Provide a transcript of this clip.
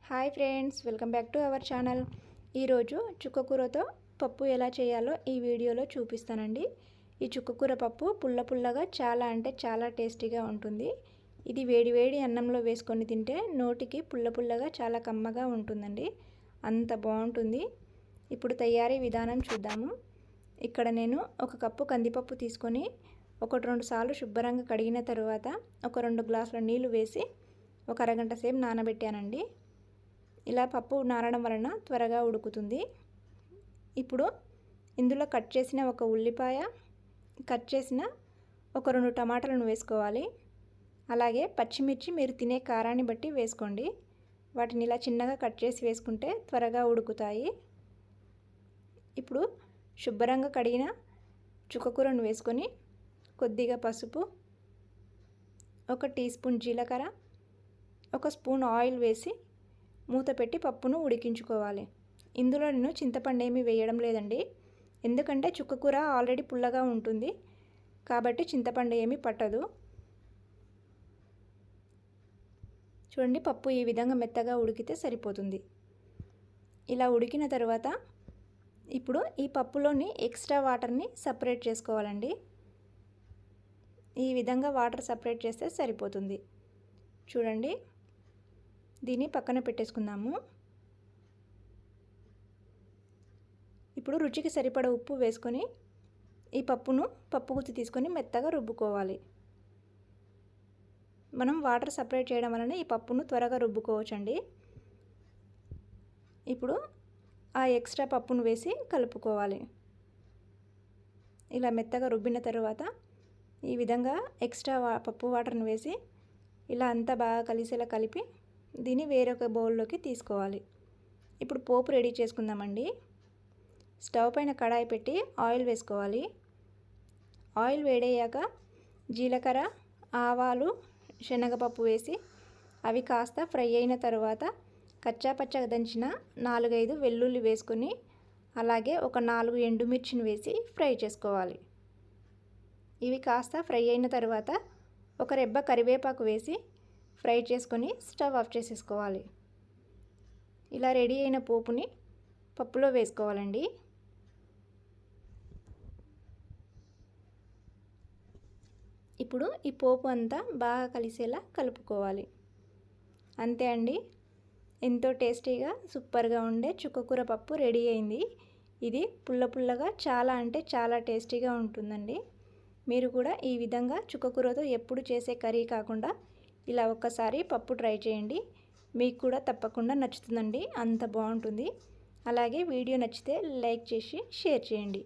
Hi friends, welcome back to our channel. ఈరోజు చుక్కకూరతో పప్పు ఎలా చేయాలో ఈ వీడియోలో చూపిస్తానండి. ఈ చుక్కకూర పప్పు పుల్ల పుల్లగా చాలా అంటే చాలా టేస్టీగా ఉంటుంది. ఇది వేడి వేడి అన్నంలో వేసుకొని తింటే నోటికి పుల్ల పుల్లగా చాలా కమ్మగా ఉంటుందండి. అంత బాగుంటుంది. ఇప్పుడు తయారీ విధానం చూద్దాము. ఇక్కడ నేను ఒక కప్పు కందిపప్పు తీసుకొని 1-2 సార్లు శుభ్రంగా కడిగిన తర్వాత ఒక 2 గ్లాసుల నీళ్లు వేసి ఒక అరగంట సేపు నానబెట్టానండి. ఇలా పప్పు నానడం వలన త్వరగా ఉడుకుతుంది. ఇప్పుడు ఇందులో కట్ చేసిన ఒక ఉల్లిపాయ, కట్ చేసిన ఒక 2 టమాటాలను వేసుకోవాలి. అలాగే పచ్చిమిర్చి మీరు తినే కారాన్ని బట్టి వేసుకోండి. వాటిని ఇలా చిన్నగా కట్ చేసి వేసుకుంటే త్వరగా ఉడుకుతాయి. ఇప్పుడు శుభ్రంగా కడిగిన చుక్కకూరను వేసుకొని కొద్దిగా పసుపు, 1 టీ స్పూన్ జీలకర్ర, 1 స్పూన్ ఆయిల్ వేసి మూత పెట్టి పప్పును ఉడికించుకోవాలి. ఇందులో నేను చింతపండు ఏమీ వేయడం లేదండి, ఎందుకంటే చుక్కకూర ఆల్రెడీ పుల్లగా ఉంటుంది కాబట్టి చింతపండు ఏమీ పట్టదు. చూడండి, పప్పు ఈ విధంగా మెత్తగా ఉడికితే సరిపోతుంది. ఇలా ఉడికిన తర్వాత ఇప్పుడు ఈ పప్పులోని ఎక్స్ట్రా వాటర్ని సపరేట్ చేసుకోవాలండి. ఈ విధంగా వాటర్ సపరేట్ చేస్తే సరిపోతుంది. చూడండి, దీన్ని పక్కన పెట్టేసుకుందాము. ఇప్పుడు రుచికి సరిపడ ఉప్పు వేసుకొని ఈ పప్పు గుత్తి తీసుకొని మెత్తగా రుబ్బుకోవాలి. మనం వాటర్ సపరేట్ చేయడం వలన ఈ పప్పును త్వరగా రుబ్బుకోవచ్చండి. ఇప్పుడు ఆ ఎక్స్ట్రా పప్పును వేసి కలుపుకోవాలి. ఇలా మెత్తగా రుబ్బిన తర్వాత ఈ విధంగా ఎక్స్ట్రా పప్పు వాటర్ని వేసి ఇలా అంతా బాగా కలిసేలా కలిపి దీన్ని వేరొక బౌల్లోకి తీసుకోవాలి. ఇప్పుడు పోపు రెడీ చేసుకుందామండి. స్టవ్ పైన కడాయి పెట్టి ఆయిల్ వేసుకోవాలి. ఆయిల్ వేడయ్యాక జీలకర్ర, ఆవాలు, శనగపప్పు వేసి అవి కాస్త ఫ్రై అయిన తర్వాత కచ్చాపచ్చగా దంచిన 4-5 వెల్లుల్లి వేసుకొని అలాగే ఒక 4 ఎండుమిర్చిని వేసి ఫ్రై చేసుకోవాలి. ఇవి కాస్త ఫ్రై అయిన తర్వాత ఒక రెబ్బ కరివేపాకు వేసి ఫ్రై చేసుకొని స్టవ్ ఆఫ్ చేసేసుకోవాలి. ఇలా రెడీ అయిన పోపుని పప్పులో వేసుకోవాలండి. ఇప్పుడు ఈ పోపు అంతా బాగా కలిసేలా కలుపుకోవాలి. అంతే అండి, ఎంతో టేస్టీగా సూపర్గా ఉండే చుక్కకూర పప్పు రెడీ అయింది. ఇది పుల్ల పుల్లగా చాలా అంటే చాలా టేస్టీగా ఉంటుందండి. మీరు కూడా ఈ విధంగా చుక్కకూరతో ఎప్పుడు చేసే కర్రీ కాకుండా ఇలా ఒక్కసారి పప్పు ట్రై చేయండి. మీకు కూడా తప్పకుండా నచ్చుతుందండి, అంత బాగుంటుంది. అలాగే వీడియో నచ్చితే లైక్ చేసి షేర్ చేయండి.